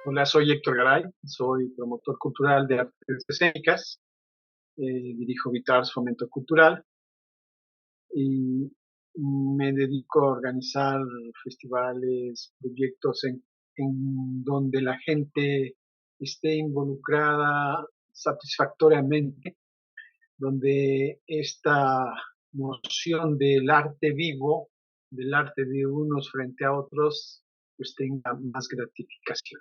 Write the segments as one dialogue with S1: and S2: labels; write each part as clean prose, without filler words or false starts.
S1: Hola, soy Héctor Garay, soy promotor cultural de artes escénicas, dirijo Vitars Fomento Cultural y me dedico a organizar festivales, proyectos en donde la gente esté involucrada satisfactoriamente, donde esta noción del arte vivo, del arte de unos frente a otros, pues tenga más gratificación.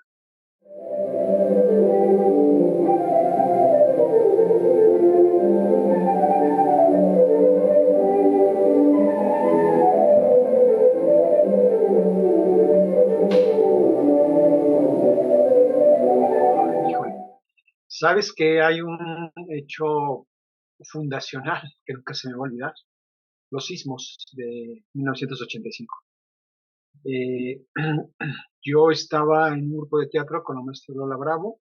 S1: Híjole, sabes que hay un hecho fundacional que nunca se me va a olvidar, los sismos de 1985. Eh, yo estaba en un grupo de teatro con la maestra Lola Bravo,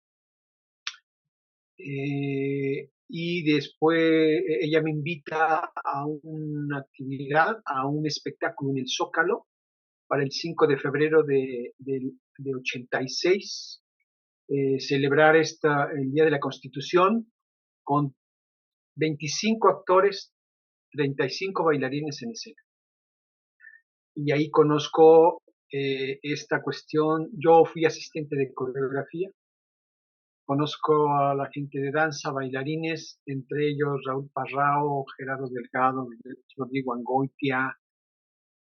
S1: y después ella me invita a una actividad, a un espectáculo en el Zócalo para el 5 de febrero de 86, celebrar el Día de la Constitución con 25 actores, 35 bailarines en escena. Y ahí conozco esta cuestión. Yo fui asistente de coreografía, conozco a la gente de danza, bailarines, entre ellos Raúl Parrao, Gerardo Delgado, Rodrigo Angoitia,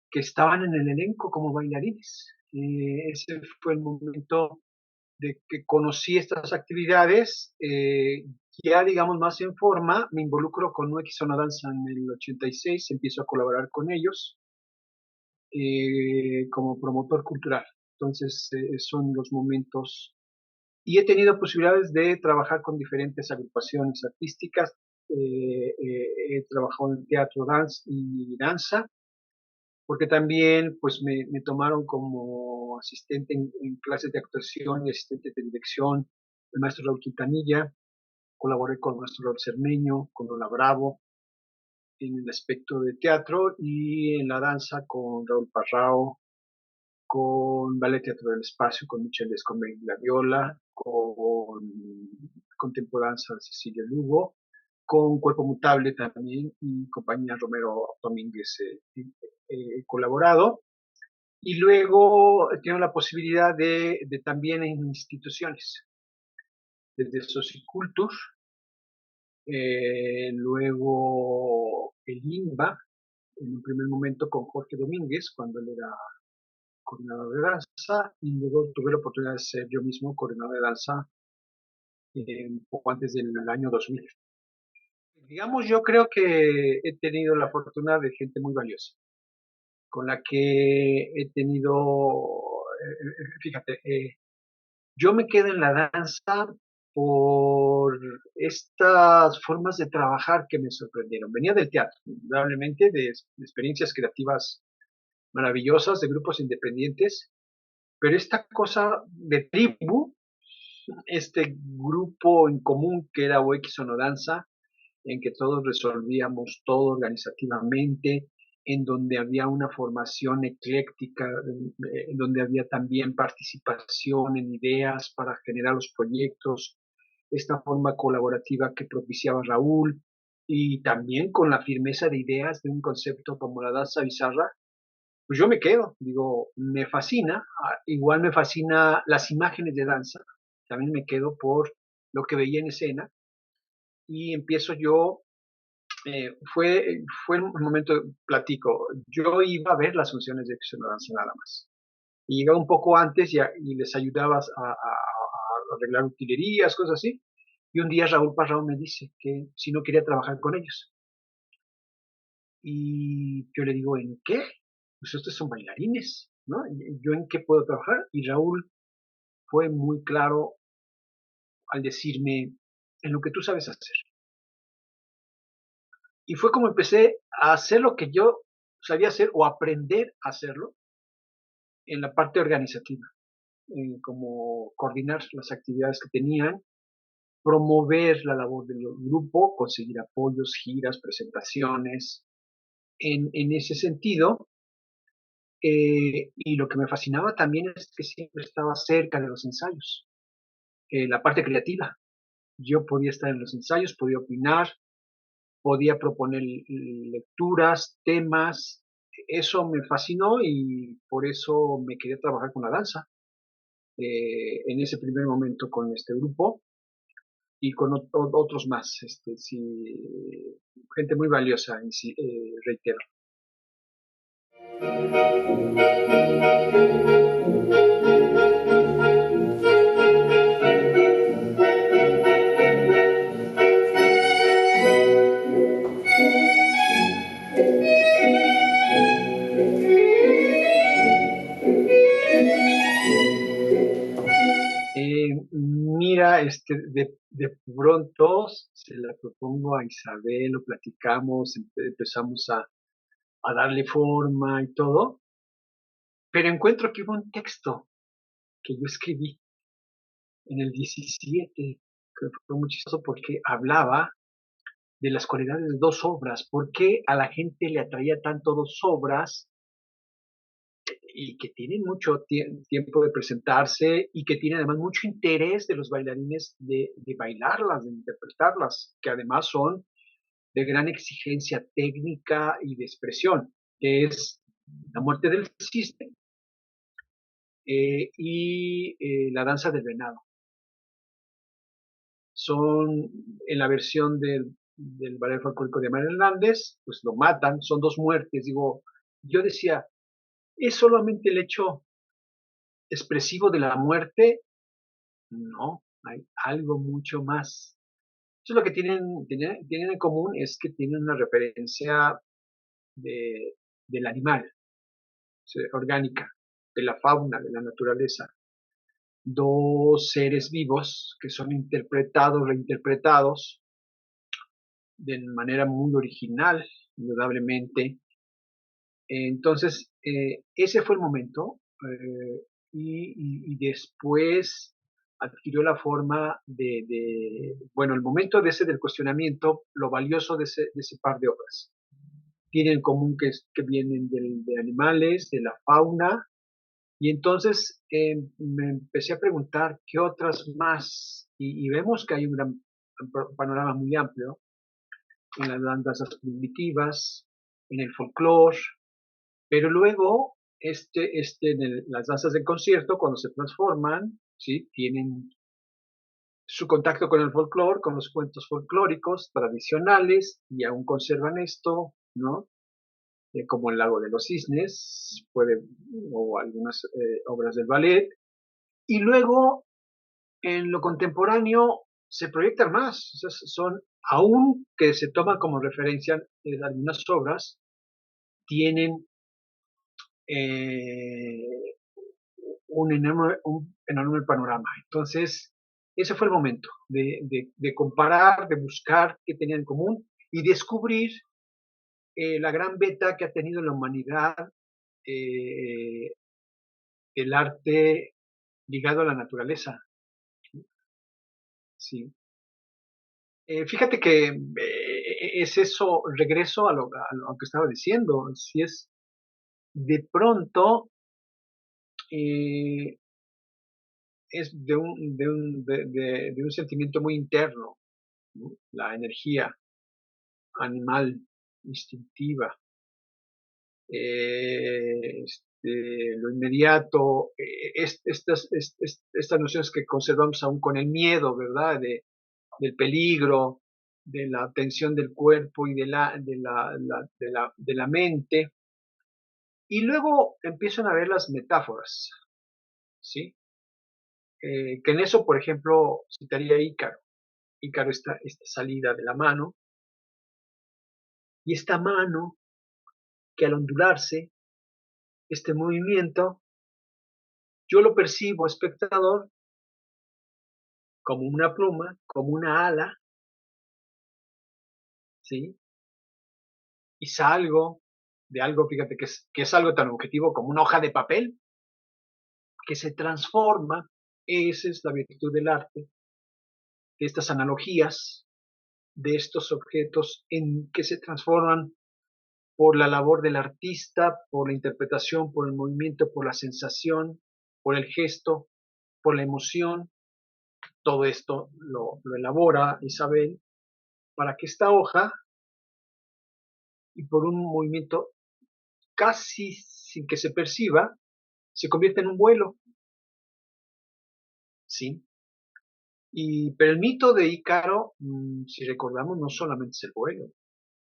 S1: que estaban en el elenco como bailarines. Ese fue el momento de que conocí estas actividades, ya digamos más en forma, me involucro con UX Zona Danza en el 86, empiezo a colaborar con ellos como promotor cultural. Entonces, son los momentos. Y he tenido posibilidades de trabajar con diferentes agrupaciones artísticas. He trabajado en teatro, dance y danza, porque también pues me tomaron como asistente en clases de actuación y asistente de dirección el maestro Raúl Quintanilla. Colaboré con el maestro Raúl Cermeño, con Lola Bravo, en el aspecto de teatro, y en la danza con Raúl Parrao, con Ballet Teatro del Espacio, con Michelle Escomé y La Viola, con Contempodanza de Cecilia Lugo, con Cuerpo Mutable también y compañía Romero Domínguez, he colaborado. Y luego tengo la posibilidad de también en instituciones, desde Socicultur, luego el INBA, en un primer momento con Jorge Domínguez, cuando él era coordinador de danza, y luego tuve la oportunidad de ser yo mismo coordinador de danza un poco antes del año 2000. Digamos, yo creo que he tenido la fortuna de gente muy valiosa, con la que he tenido, fíjate, yo me quedo en la danza por estas formas de trabajar que me sorprendieron. Venía del teatro, indudablemente, de experiencias creativas maravillosas, de grupos independientes, pero esta cosa de tribu, este grupo en común que era UX Sonodanza, en que todos resolvíamos todo organizativamente, en donde había una formación ecléctica, en donde había también participación en ideas para generar los proyectos, esta forma colaborativa que propiciaba Raúl, y también con la firmeza de ideas de un concepto como la danza bizarra. Pues yo me quedo, digo, me fascina, igual me fascina las imágenes de danza, también me quedo por lo que veía en escena, y empiezo yo, fue el momento, platico, yo iba a ver las funciones de Acción de Danza nada más, y llegaba un poco antes y les ayudabas a arreglar utilerías, cosas así, y un día Raúl Parrao me dice que si no quería trabajar con ellos, y yo le digo, ¿en qué? Pues estos son bailarines, ¿no? ¿Yo en qué puedo trabajar? Y Raúl fue muy claro al decirme, en lo que tú sabes hacer. Y fue como empecé a hacer lo que yo sabía hacer o aprender a hacerlo en la parte organizativa, como coordinar las actividades que tenían, promover la labor del grupo, conseguir apoyos, giras, presentaciones. En ese sentido, Y lo que me fascinaba también es que siempre estaba cerca de los ensayos, la parte creativa. Yo podía estar en los ensayos, podía opinar, podía proponer lecturas, temas. Eso me fascinó y por eso me quería trabajar con la danza. En ese primer momento con este grupo y con otros más, sí, gente muy valiosa, sí, reitero. Mira, de pronto se la propongo a Isabel, lo platicamos, empezamos a darle forma y todo, pero encuentro que hubo un texto que yo escribí en el 17, que fue muy chistoso porque hablaba de las cualidades de dos obras, por qué a la gente le atraía tanto dos obras y que tienen mucho tiempo de presentarse y que tienen además mucho interés de los bailarines de bailarlas, de interpretarlas, que además son de gran exigencia técnica y de expresión, que es La muerte del cisne y La danza del venado. Son en la versión del ballet folclórico de Manuel Hernández, pues lo matan, son dos muertes. Digo, yo decía, ¿es solamente el hecho expresivo de la muerte? No, hay algo mucho más. Eso es lo que tienen en común, es que tienen una referencia del animal, o sea, orgánica, de la fauna, de la naturaleza. Dos seres vivos que son interpretados, reinterpretados de manera muy original, indudablemente. Entonces, ese fue el momento y después adquirió la forma bueno, el momento de ese del cuestionamiento, lo valioso de ese par de obras. Tienen en común que vienen de animales, de la fauna, y entonces me empecé a preguntar qué otras más, y vemos que hay un gran panorama muy amplio en las danzas primitivas, en el folclore, pero luego las danzas de concierto, cuando se transforman, ¿sí? Tienen su contacto con el folclore, con los cuentos folclóricos tradicionales, y aún conservan esto, ¿no? Como el Lago de los Cisnes, o algunas obras del ballet. Y luego, en lo contemporáneo, se proyectan más. O sea, aún que se toman como referencia algunas obras, tienen eh, un enorme panorama. Entonces, ese fue el momento de comparar, de buscar qué tenían en común y descubrir la gran beta que ha tenido la humanidad eh, el arte ligado a la naturaleza. Sí. Fíjate que es eso, regreso a lo que estaba diciendo, si es de pronto eh, es de un sentimiento muy interno, ¿no? La energía animal, instintiva, lo inmediato, estas nociones que conservamos aún con el miedo, ¿verdad? Del peligro, de la tensión del cuerpo y de la mente. Y luego empiezan a ver las metáforas, ¿sí? Que en eso, por ejemplo, citaría Ícaro. Ícaro, esta salida de la mano, y esta mano que al ondularse, este movimiento, yo lo percibo, espectador, como una pluma, como una ala, ¿sí? Y salgo de algo, fíjate, que es algo tan objetivo como una hoja de papel, que se transforma. Esa es la virtud del arte, de estas analogías, de estos objetos en que se transforman por la labor del artista, por la interpretación, por el movimiento, por la sensación, por el gesto, por la emoción. Todo esto lo elabora Isabel para que esta hoja, y por un movimiento casi sin que se perciba, se convierta en un vuelo, ¿sí? Pero el mito de Ícaro, si recordamos, no solamente es el vuelo,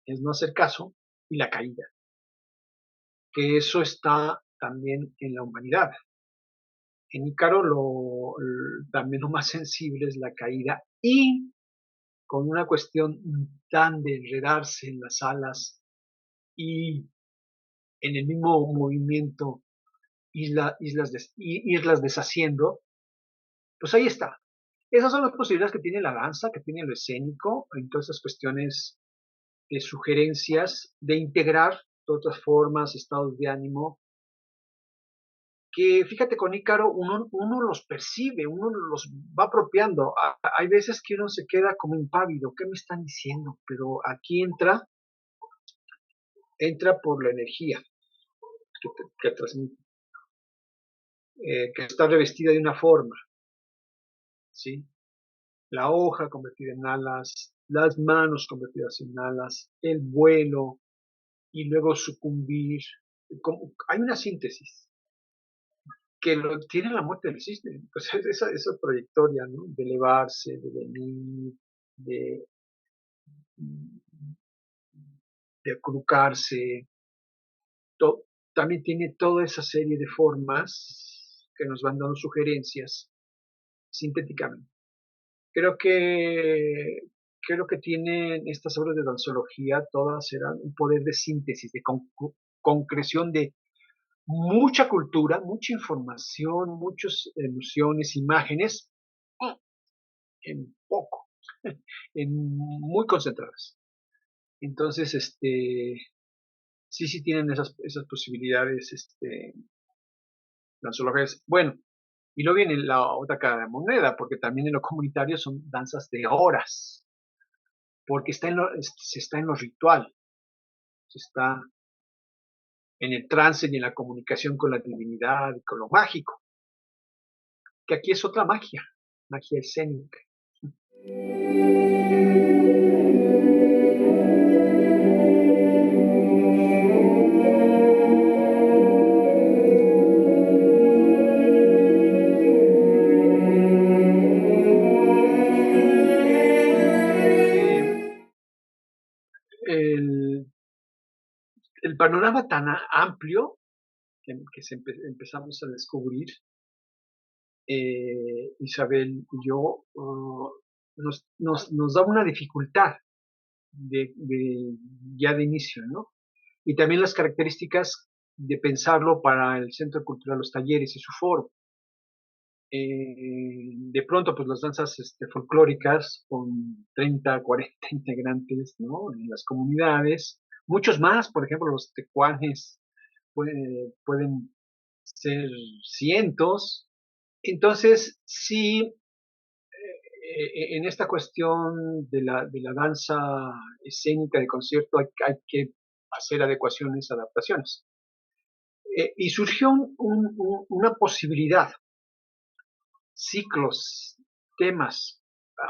S1: es no hacer caso y la caída, que eso está también en la humanidad. En Ícaro también lo más sensible es la caída y con una cuestión tan de enredarse en las alas y en el mismo movimiento irlas deshaciendo, pues ahí está. Esas son las posibilidades que tiene la danza, que tiene lo escénico, en todas esas cuestiones de sugerencias, de integrar de otras formas, estados de ánimo, que fíjate con Ícaro uno los percibe, uno los va apropiando. Hay veces que uno se queda como impávido, ¿qué me están diciendo? Pero aquí entra por la energía que transmite, que está revestida de una forma, ¿sí? La hoja convertida en alas, las manos convertidas en alas, el vuelo y luego sucumbir. Hay una síntesis que lo tiene la muerte del cisne, pues esa trayectoria, ¿no? De elevarse, de venir, de, de acurrucarse, to, también tiene toda esa serie de formas que nos van dando sugerencias sintéticamente. Creo que creo que tienen estas obras de danzología, todas eran un poder de síntesis, de concreción de mucha cultura, mucha información, muchas emociones, imágenes, en poco, en muy concentradas. Entonces, sí tienen esas posibilidades, danzologías. Bueno, y luego viene la otra cara de la moneda, porque también en lo comunitario son danzas de horas, porque se está en lo ritual, se está en el trance y en la comunicación con la divinidad y con lo mágico, que aquí es otra magia, magia escénica. El, el panorama tan amplio que empezamos a descubrir, Isabel y yo, nos da una dificultad ya de inicio, ¿no? Y también las características de pensarlo para el Centro Cultural Los Talleres y su foro. De pronto, pues las danzas folclóricas con 30, 40 integrantes, ¿no? En las comunidades, muchos más, por ejemplo, los tecuanes pueden ser cientos. Entonces, sí, en esta cuestión de la danza escénica de concierto hay que hacer adecuaciones, adaptaciones. Y surgió una posibilidad, ciclos, temas,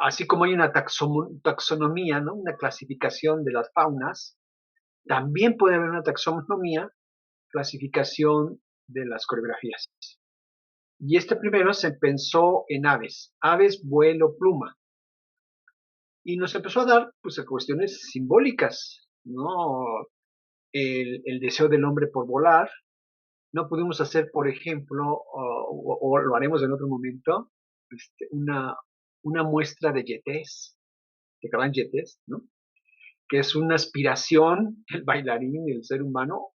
S1: así como hay una taxonomía, ¿no? Una clasificación de las faunas, también puede haber una taxonomía, clasificación de las coreografías. Y este primero se pensó en aves, vuelo, pluma. Y nos empezó a dar pues cuestiones simbólicas, ¿no? El deseo del hombre por volar. No pudimos hacer, por ejemplo, o lo haremos en otro momento, una muestra de yetés, de caballos yetés, ¿no? Que es una aspiración, el bailarín, el ser humano,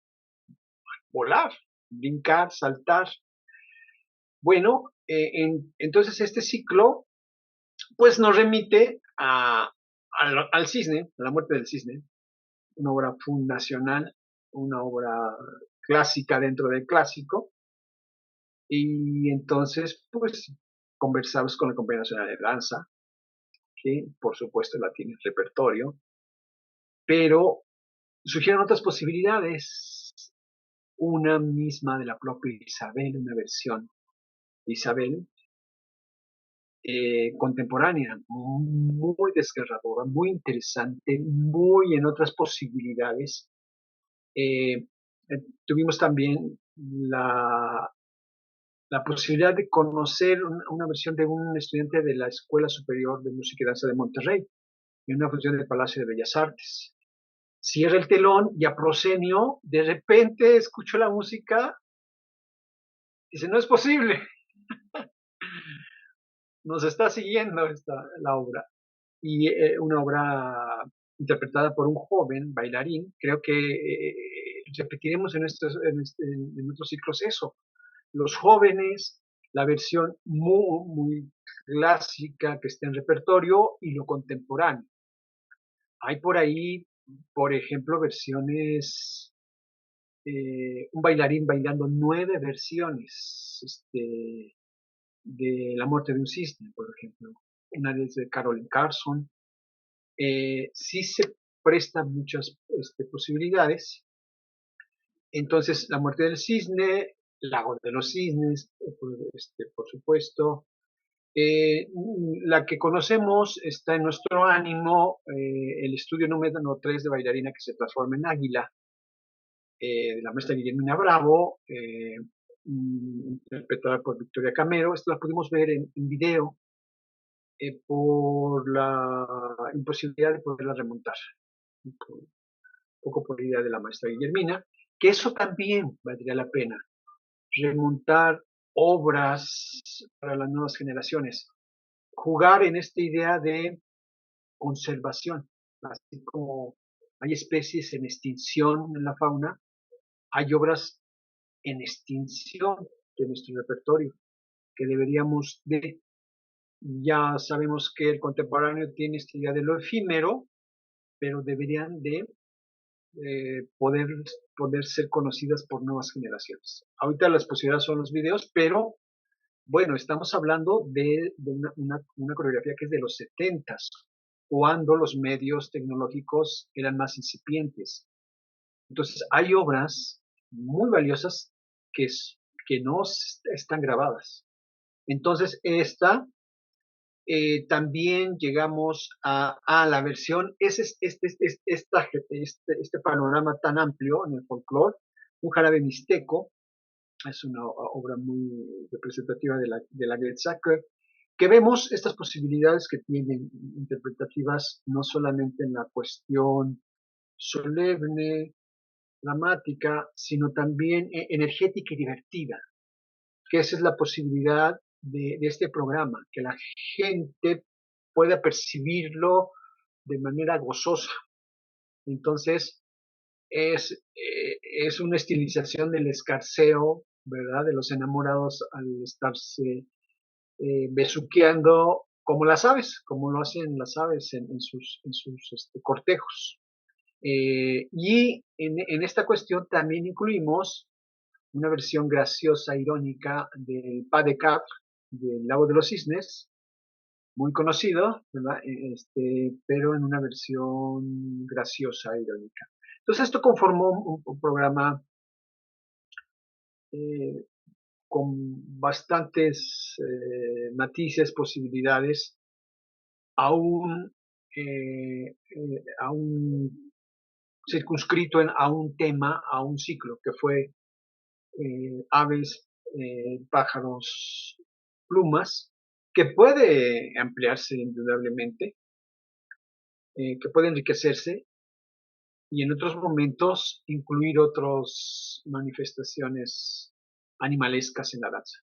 S1: volar, brincar, saltar. Bueno, entonces este ciclo, pues nos remite al cisne, a la muerte del cisne, una obra fundacional, una obra clásica dentro del clásico, y entonces, pues, conversamos con la Compañía Nacional de Danza, que por supuesto la tiene en repertorio, pero surgieron otras posibilidades. Una misma de la propia Isabel, una versión de Isabel contemporánea, muy desgarradora, muy interesante, muy en otras posibilidades. Eh, Tuvimos también la posibilidad de conocer una versión de un estudiante de la Escuela Superior de Música y Danza de Monterrey, en una función del Palacio de Bellas Artes. Cierra el telón y a proscenio, de repente escucho la música y dice, no es posible, nos está siguiendo la obra. Y una obra interpretada por un joven bailarín. Creo que repetiremos en otros ciclos eso. Los jóvenes, la versión muy clásica que está en repertorio y lo contemporáneo. Hay por ahí, por ejemplo, versiones, un bailarín bailando 9 versiones de La muerte de un cisne, por ejemplo. Una de Carolyn Carson. Sí se prestan muchas posibilidades. Entonces, La muerte del cisne, Lago de los cisnes, por supuesto. La que conocemos está en nuestro ánimo, el estudio número 3 de Bailarina que se transforma en Águila, de la maestra Guillermina Bravo, interpretada por Victoria Camero. Esto la pudimos ver en video por la imposibilidad de poderla remontar. Un poco por idea de la maestra Guillermina, que eso también valdría la pena, remontar obras para las nuevas generaciones, jugar en esta idea de conservación, así como hay especies en extinción en la fauna, hay obras en extinción de nuestro repertorio que deberíamos de, ya sabemos que el contemporáneo tiene esta idea de lo efímero, pero deberían de poder, poder ser conocidas por nuevas generaciones. Ahorita las posibilidades son los videos, pero bueno, estamos hablando de una coreografía que es de los 70s, cuando los medios tecnológicos eran más incipientes. Entonces, hay obras muy valiosas que, que no están grabadas. Entonces, también llegamos a la versión, este panorama tan amplio en el folclore, un jarabe mixteco, es una obra muy representativa de la Getza, que vemos estas posibilidades que tienen interpretativas no solamente en la cuestión solemne, dramática, sino también energética y divertida, que esa es la posibilidad de este programa, que la gente pueda percibirlo de manera gozosa. Entonces, es una estilización del escarceo, ¿verdad? De los enamorados al estarse besuqueando como las aves, como lo hacen las aves en sus cortejos. Y en esta cuestión también incluimos una versión graciosa, irónica del Pas de Cap, del Lago de los Cisnes, muy conocido, ¿verdad? Pero en una versión graciosa, irónica. Entonces esto conformó un programa eh, con bastantes matices, posibilidades, aún, aún circunscrito a un tema, a un ciclo, que fue aves, pájaros, plumas, que puede ampliarse indudablemente, que puede enriquecerse y en otros momentos incluir otras manifestaciones animalescas en la danza.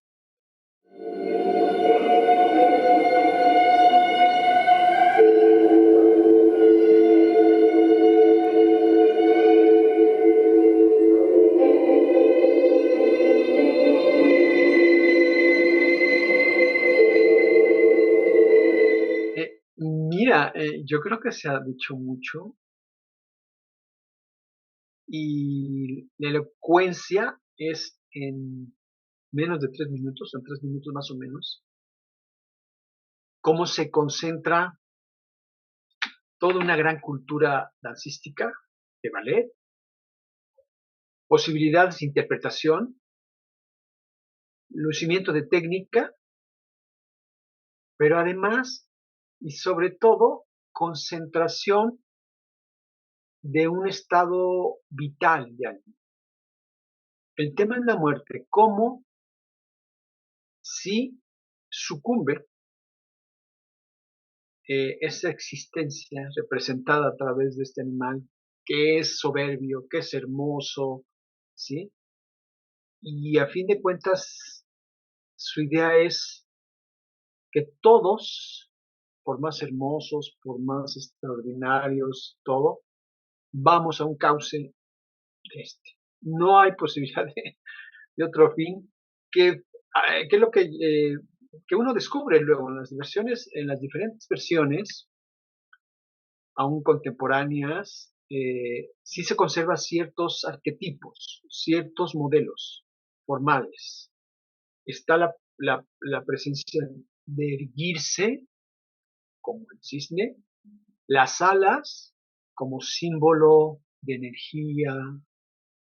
S1: Mira, yo creo que se ha dicho mucho y la elocuencia es en menos de 3 minutos, en 3 minutos más o menos, cómo se concentra toda una gran cultura dancística de ballet, posibilidades de interpretación, lucimiento de técnica, pero además y sobre todo concentración de un estado vital de alguien. El tema es la muerte, cómo si sucumbe esa existencia representada a través de este animal que es soberbio, que es hermoso, ¿sí? Y a fin de cuentas, su idea es que todos, por más hermosos, por más extraordinarios, todo, vamos a un cauce de este. No hay posibilidad de otro fin que es lo que uno descubre luego en las versiones, en las diferentes versiones, aún contemporáneas, sí se conservan ciertos arquetipos, ciertos modelos formales. Está la presencia de erguirse como el cisne, las alas como símbolo de energía,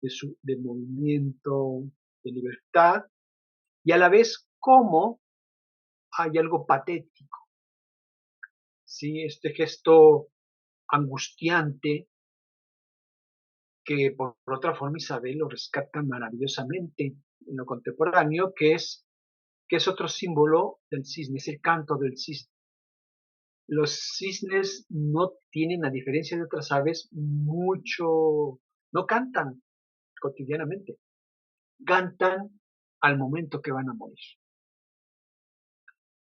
S1: de movimiento, de libertad, y a la vez como hay algo patético, ¿sí? Este gesto angustiante que por otra forma Isabel lo rescata maravillosamente en lo contemporáneo, que es otro símbolo del cisne, es el canto del cisne. Los cisnes no tienen, a diferencia de otras aves, no cantan cotidianamente, cantan al momento que van a morir.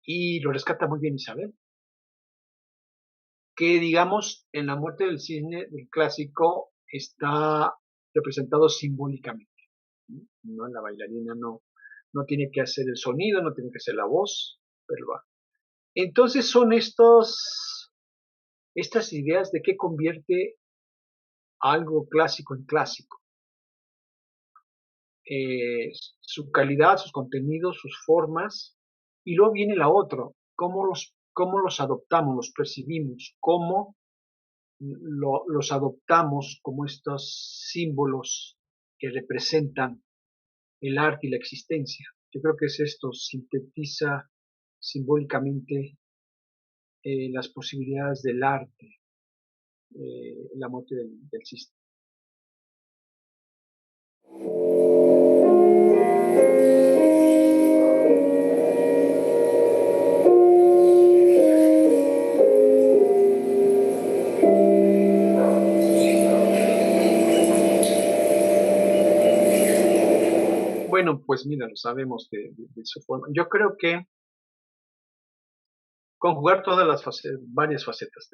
S1: Y lo rescata muy bien Isabel, que digamos en la muerte del cisne del clásico está representado simbólicamente, ¿no? La bailarina no tiene que hacer el sonido, no tiene que hacer la voz, pero va. Entonces son estas ideas de qué convierte algo clásico en clásico. Su calidad, sus contenidos, sus formas, y luego viene la otra, cómo los adoptamos, los percibimos, cómo los adoptamos como estos símbolos que representan el arte y la existencia. Yo creo que es esto, sintetiza simbólicamente las posibilidades del arte, la muerte del sistema. Bueno, pues mira, lo sabemos de su forma. Yo creo que conjugar todas las varias facetas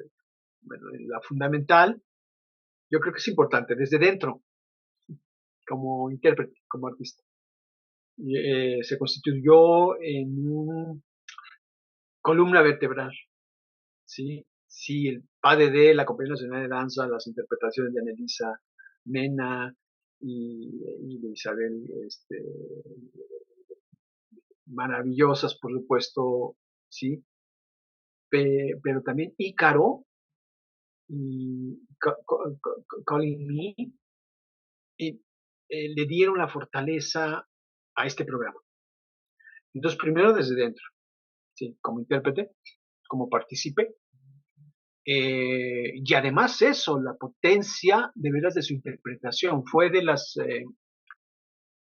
S1: bueno, la fundamental, yo creo que es importante desde dentro, como intérprete, como artista. Se constituyó en una columna vertebral, ¿sí? Sí, el padre de la Compañía Nacional de Danza, las interpretaciones de Annelisa Mena y de Isabel, maravillosas, por supuesto, ¿sí? Pero también Ícaro y Calling Me y, le dieron la fortaleza a este programa. Entonces, primero desde dentro, ¿sí? Como intérprete, como partícipe, y además eso, la potencia de veras de su interpretación fue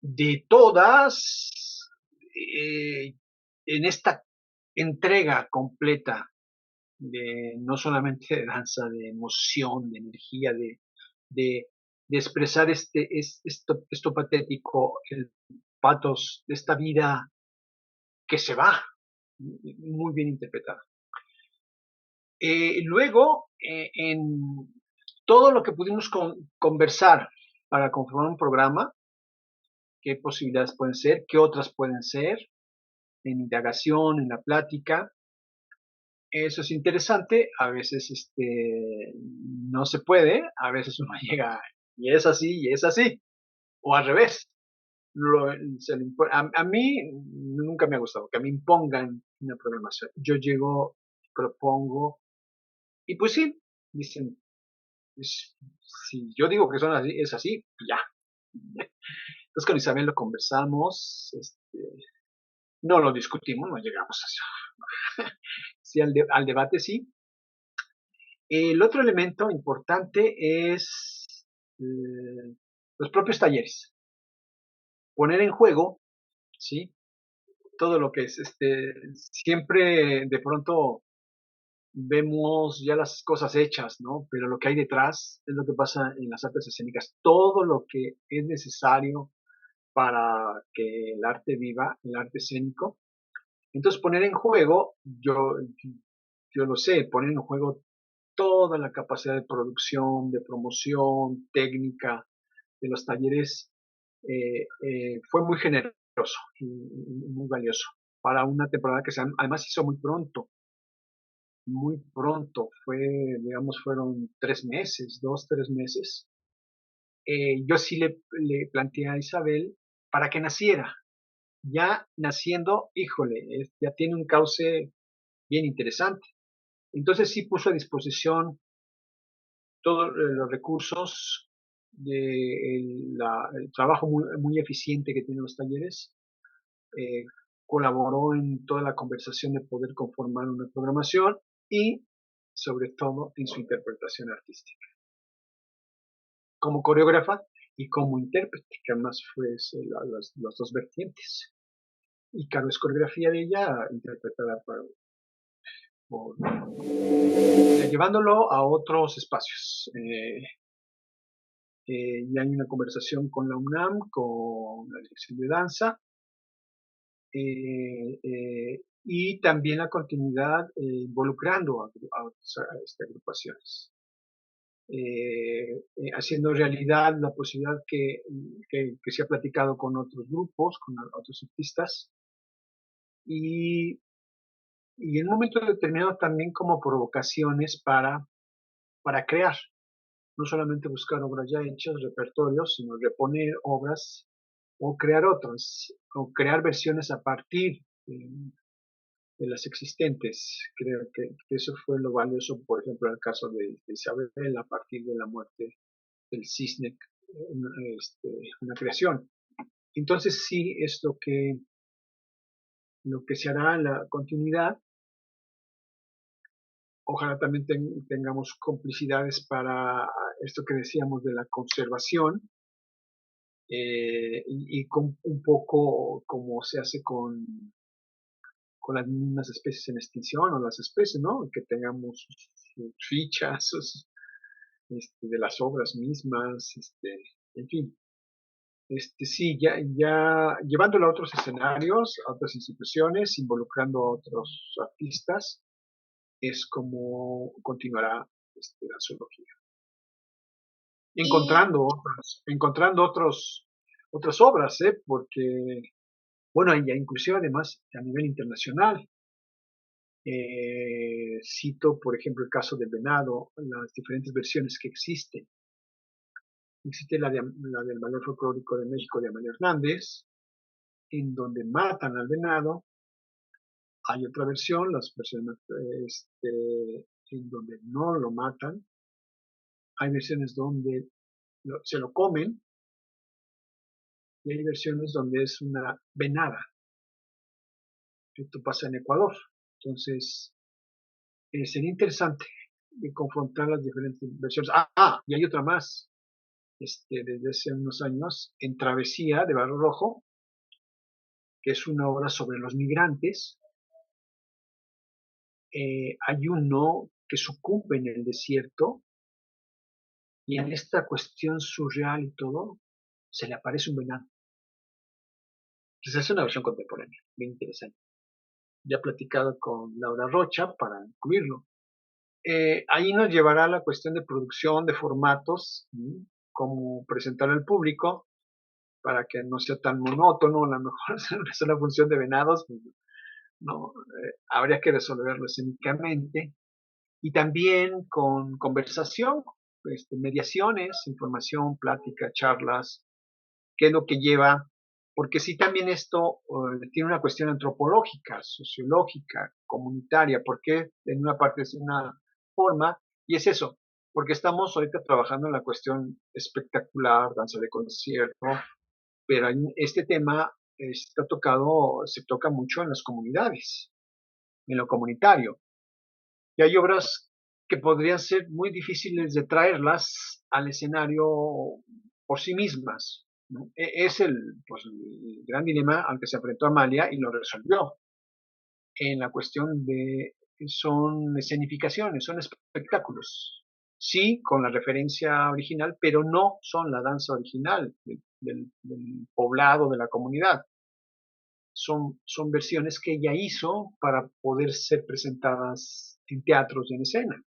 S1: de todas en esta entrega completa de no solamente de danza, de emoción, de energía, de, de expresar esto patético, el patos de esta vida que se va, muy bien interpretada. Luego, en todo lo que pudimos conversar para conformar un programa, qué posibilidades pueden ser, qué otras pueden ser, en indagación, en la plática. Eso es interesante, a veces no se puede, a veces uno llega y es así, y es así, o al revés. A mí nunca me ha gustado que me impongan una programación. Yo llego, propongo, y pues sí, dicen, Si yo digo que son así, es así, ya. Entonces con Isabel lo conversamos, no lo discutimos, no llegamos a eso. Sí, al debate sí. El otro elemento importante es los propios talleres. Poner en juego, ¿sí? Todo lo que es, siempre de pronto vemos ya las cosas hechas, ¿no? Pero lo que hay detrás es lo que pasa en las artes escénicas. Todo lo que es necesario para que el arte viva, el arte escénico. Entonces poner en juego, yo lo sé, poner en juego toda la capacidad de producción, de promoción, técnica de los talleres fue muy generoso y muy valioso para una temporada que además hizo muy pronto, digamos, fueron 3 meses, 2, 3 meses. Yo sí le planteé a Isabel para que naciera. Ya naciendo, híjole, ya tiene un cauce bien interesante. Entonces sí puso a disposición todos los recursos el trabajo muy eficiente que tienen los talleres. eh, Colaboró en toda la conversación de poder conformar una programación y sobre todo en su interpretación artística, como coreógrafa y como intérprete, que además fue las dos vertientes. Y claro, es coreografía de ella interpretada llevándolo a otros espacios. Ya hay una conversación con la UNAM, con la dirección de danza, y también la continuidad involucrando a otras agrupaciones, haciendo realidad la posibilidad que se ha platicado con otros grupos, con otros artistas, y, y en un momento determinado también como provocaciones para crear, no solamente buscar obras ya hechas, repertorios, sino reponer obras o crear otras, o crear versiones a partir de las existentes. Creo que eso fue lo valioso, por ejemplo, en el caso de Isabel, a partir de la muerte del cisne, una, una creación. Entonces sí es lo que se hará en la continuidad. Ojalá también tengamos complicidades para esto que decíamos de la conservación, y con un poco como se hace con las mismas especies en extinción o las especies, ¿no? Que tengamos sus fichas de las obras mismas, en fin. Sí, ya llevándolo a otros escenarios, a otras instituciones, involucrando a otros artistas, es como continuará la zoología.
S2: Y
S1: Encontrando otras obras, porque, bueno, ya inclusive además a nivel internacional. Cito, por ejemplo, el caso del venado, las diferentes versiones que existen. Existe la del ballet folclórico de México de Amalia Hernández, en donde matan al venado. Hay otra versión, las versiones en donde no lo matan. Hay versiones donde se lo comen y hay versiones donde es una venada. Esto pasa en Ecuador. Entonces, sería interesante confrontar las diferentes versiones. Y hay otra más. Desde hace unos años, en Travesía de Barro Rojo, que es una obra sobre los migrantes. Hay uno que sucumbe en el desierto y en esta cuestión surreal y todo, se le aparece un venado. Entonces es una versión contemporánea, bien interesante. Ya he platicado con Laura Rocha para incluirlo. Ahí nos llevará la cuestión de producción, de formatos, cómo presentar al público para que no sea tan monótono, a lo mejor es una función de venados, no, habría que resolverlo escénicamente y también con conversación, mediaciones, información, plática, charlas, qué es lo que lleva, porque sí también esto tiene una cuestión antropológica, sociológica, comunitaria, porque en una parte es una forma, y es eso, porque estamos ahorita trabajando en la cuestión espectacular, danza de concierto, pero este tema está tocado, se toca mucho en las comunidades, en lo comunitario. Y hay obras que podrían ser muy difíciles de traerlas al escenario por sí mismas, ¿no? Es pues, el gran dilema al que se enfrentó Amalia y lo resolvió en la cuestión de son escenificaciones, son espectáculos. Sí, con la referencia original, pero no son la danza original del poblado, de la comunidad. Son versiones que ella hizo para poder ser presentadas en teatros y en escena.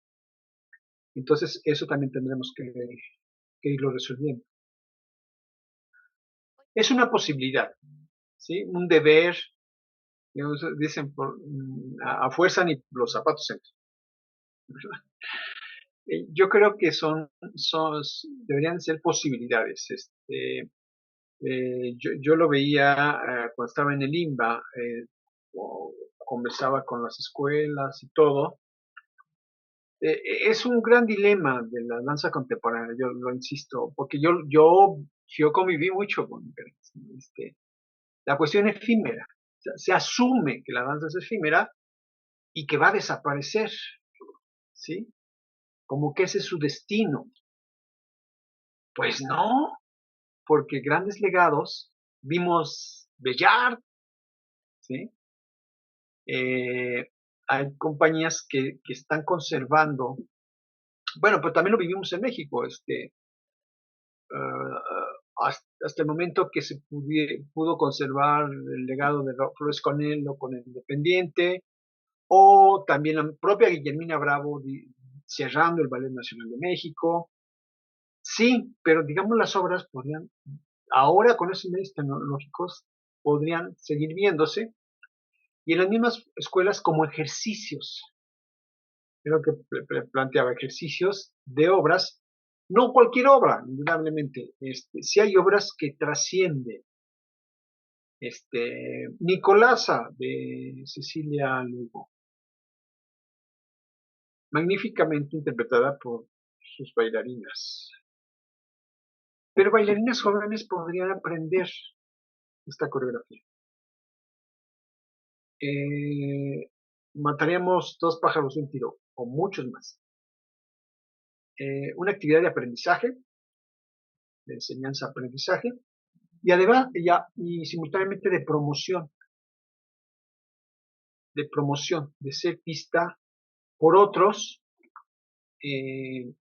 S1: Entonces, eso también tendremos que irlo resolviendo. Es una posibilidad, ¿sí? Un deber, digamos, dicen, a fuerza ni los zapatos entran. Yo creo que deberían ser posibilidades. Yo lo veía cuando estaba en el IMBA, conversaba con las escuelas y todo. Es un gran dilema de la danza contemporánea, yo lo insisto, porque yo conviví mucho con la cuestión efímera. O sea, se asume que la danza es efímera y que va a desaparecer, ¿sí? Como que ese es su destino. Pues no, porque grandes legados, vimos Bellar, ¿sí? Hay compañías que están conservando, bueno, pero también lo vivimos en México, hasta el momento que se pudo conservar el legado de Flores Conelo con el Independiente, o también la propia Guillermina Bravo cerrando el Ballet Nacional de México. Sí, pero digamos las obras podrían, ahora con esos medios tecnológicos, podrían seguir viéndose y en las mismas escuelas como ejercicios. Creo que planteaba ejercicios de obras, no cualquier obra, indudablemente. Si hay obras que trascienden. Nicolasa de Cecilia Lugo, magníficamente interpretada por sus bailarinas. Pero bailarinas jóvenes podrían aprender esta coreografía. Mataríamos dos pájaros de un tiro, o muchos más. Una actividad de aprendizaje, de enseñanza-aprendizaje, y además, y simultáneamente de ser vista por otros en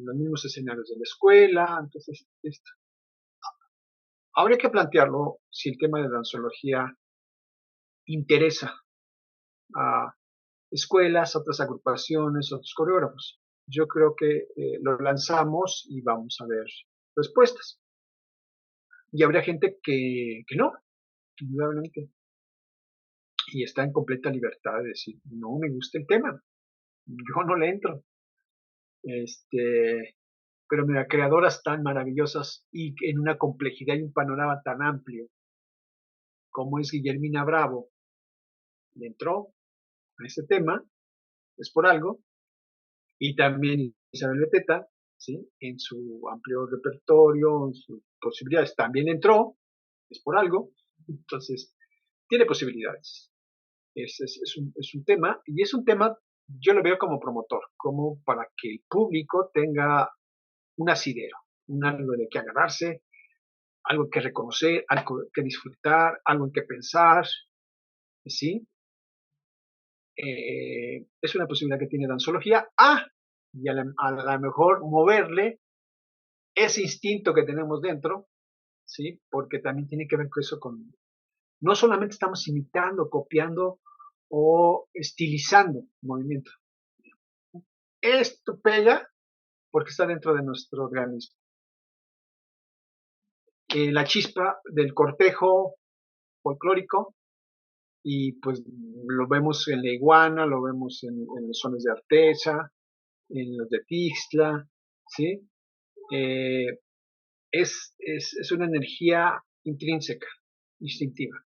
S1: los mismos escenarios de la escuela. Entonces, habría que plantearlo si el tema de danzología interesa a escuelas, a otras agrupaciones, a otros coreógrafos. Yo creo que lo lanzamos y vamos a ver respuestas. Y habrá gente que no, indudablemente. Y está en completa libertad de decir, no me gusta el tema, yo no le entro. Pero mira, creadoras tan maravillosas y en una complejidad y un panorama tan amplio como es Guillermina Bravo, le entró a este tema, es por algo, y también Isabel Beteta, ¿sí? En su amplio repertorio, en sus posibilidades, también entró, es por algo, entonces tiene posibilidades. Es un tema, y es un tema, yo lo veo como promotor, como para que el público tenga un asidero, un algo de que agarrarse, algo que reconocer, algo que disfrutar, algo en que pensar, ¿sí? Es una posibilidad que tiene danzología. Y a lo mejor moverle ese instinto que tenemos dentro, ¿sí? Porque también tiene que ver con eso, no solamente estamos imitando, copiando o estilizando movimiento. Esto pega porque está dentro de nuestro organismo. La chispa del cortejo folclórico, y pues lo vemos en la iguana, lo vemos en los sones de Artesa, en los de Tixla, ¿sí? Eh, es una energía intrínseca, instintiva.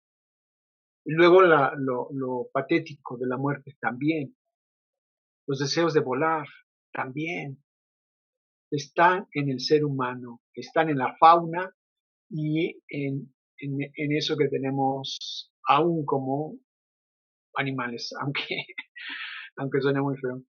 S1: Y luego lo patético de la muerte también, los deseos de volar también, están en el ser humano, están en la fauna y en eso que tenemos aún como animales, aunque suene muy feo.